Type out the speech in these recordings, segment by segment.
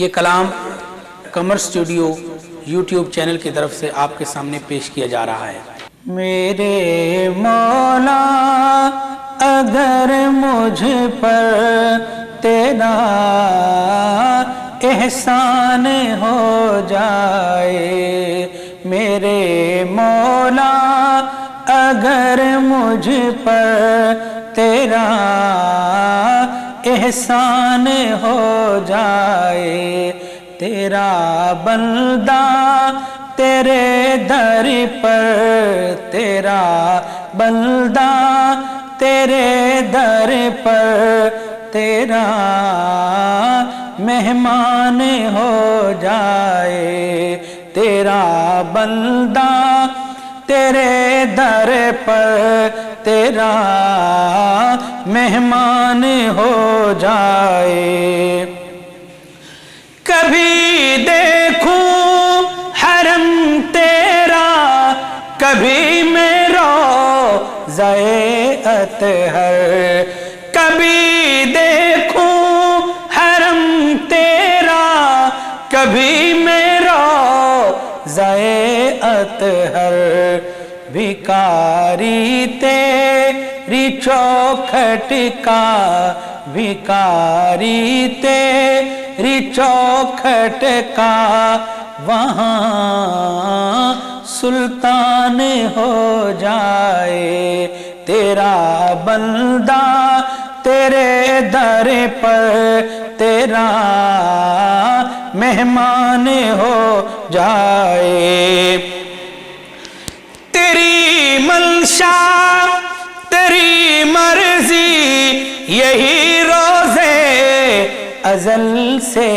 یہ کلام Qamar studio YouTube channel کی طرف سے آپ کے سامنے پیش کیا جا رہا ہے۔ میرے مولا اگر مجھ پر تیرا احسان ہو جائے، میرے مولا اگر مجھ پر تیرا احسان ہو جائے، تیرا بندہ تیرے در پر، تیرا بندہ تیرے در پر، تیرا مہمان ہو جائے، تیرا بندہ تیرے در پر، تیرا مہمان ہو جائے۔ کبھی دیکھوں حرم تیرا، کبھی میں روضہ اطہر، کبھی دیکھوں حرم تیرا، کبھی میں روضہ اطہر، بھکاری تیری چوکھٹ کا، بھکاری تیری چوکھٹ کا، وہاں سلطان ہو جائے، تیرا بندہ تیرے در پر، تیرا مہمان ہو جائے۔ تیری منشا تیری مرضی یہی روزے ازل سے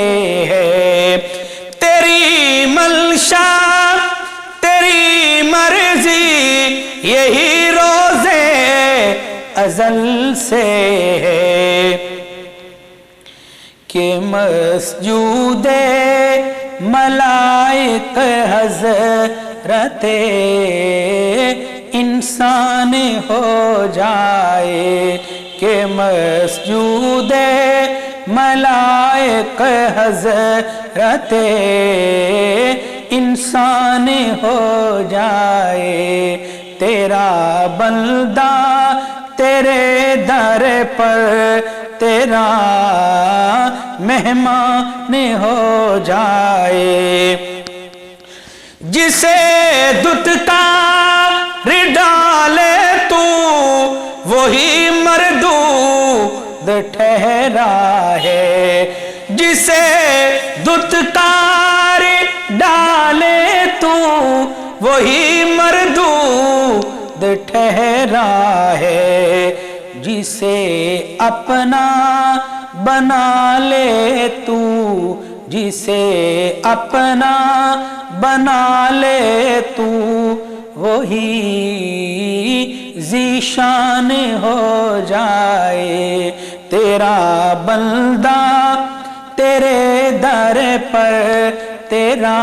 ہے، تیری منشا تیری مرضی یہی روزے ازل سے ہے، کہ مسجود ملائک حضرت انسان ہو جائے، کہ مسجود ملائک حضرت انسان ہو جائے، تیرا بندہ تیرے در پر، تیرا مہمان ہو جائے۔ جسے دھتکار ڈالے تو وہی مردود ٹھہرا ہے، جسے دھتکار ڈالے تو وہی مردود ٹھہرا ہے، جسے اپنا بنا لے تو، جسے اپنا بنا لے تو وہی ذیشان ہو جائے، تیرا بندہ تیرے در پر، تیرا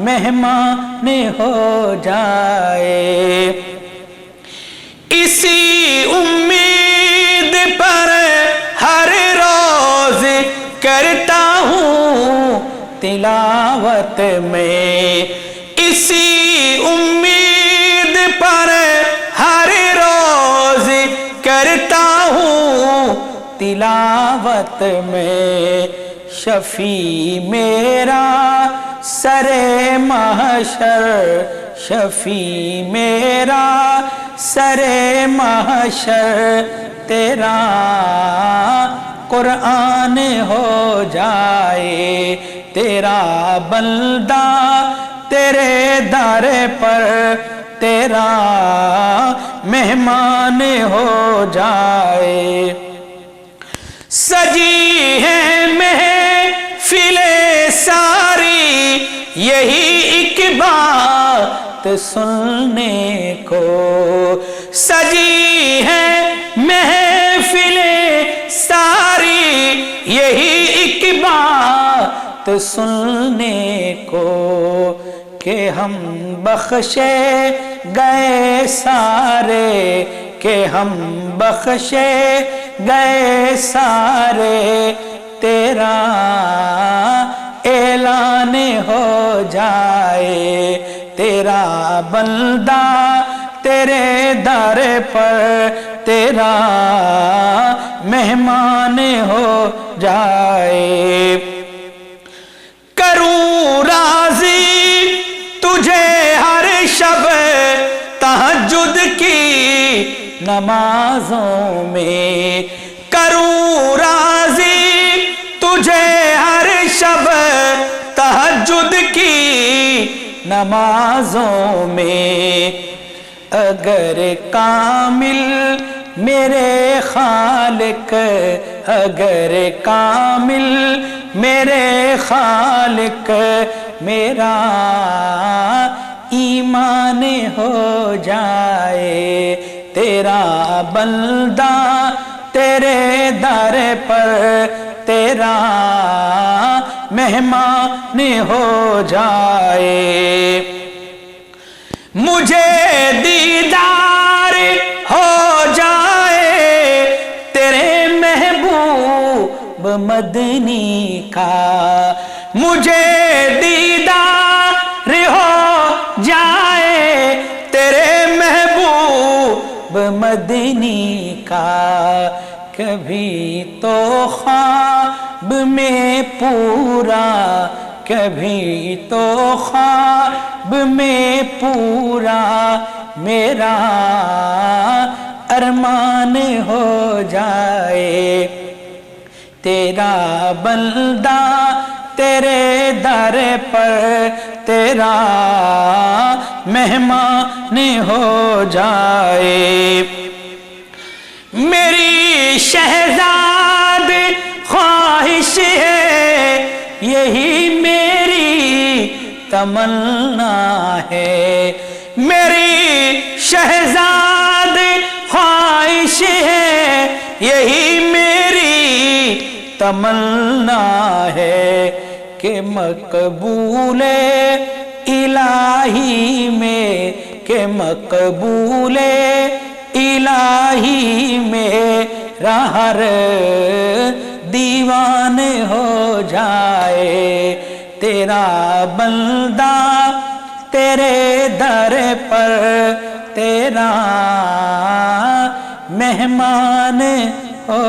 مہمان ہو جائے۔ اسی امید پر ہر روز کرتا ہوں تلاوت میں، اسی امید پر ہر روز کرتا ہوں تلاوت میں، شفیع میرا سر محشر، شفیع میرا سر محشر، تیرا قرآن ہو جائے، تیرا بندہ تیرے در پر، تیرا مہمان ہو جائے۔ سجی ہے محفلیں ساری یہی ایک بات سننے کو، سجی ہے محفلیں ساری یہی ایک بات سننے کو، کہ ہم بخشے گئے سارے، کہ ہم بخشے گئے سارے، تیرا ہو جائے تیرا بندہ تیرے در پر تیرا مہمان ہو جائے کروں راضی تجھے ہر شب تہجد کی نمازوں میں کروں راضی تجھے ہر شب تہجد کی نمازوں میں اگر کامل میرے خالق اگر کامل میرے خالق میرا ایمان ہو جائے تیرا بندہ تیرے در پر تیرا مہمان ہو جائے مجھے دیدار ہو جائے تیرے محبوب مدنی کا مجھے دیدار ہو جائے تیرے محبوب مدنی کا کبھی تو خواب میں پورا کبھی تو خواب میں پورا میرا ارمان ہو جائے تیرا بندہ تیرے در پر تیرا مہمان ہو جائے میری شہزاد خواہش ہے یہی میری تمنا ہے میری شہزاد خواہش ہے یہی میری تمنا ہے کہ مقبول الہی میں کہ مقبول الہی میرا ہر دیوان ہو جائے تیرا بندہ تیرے در پر تیرا مہمان ہو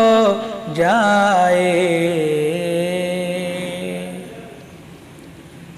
جائے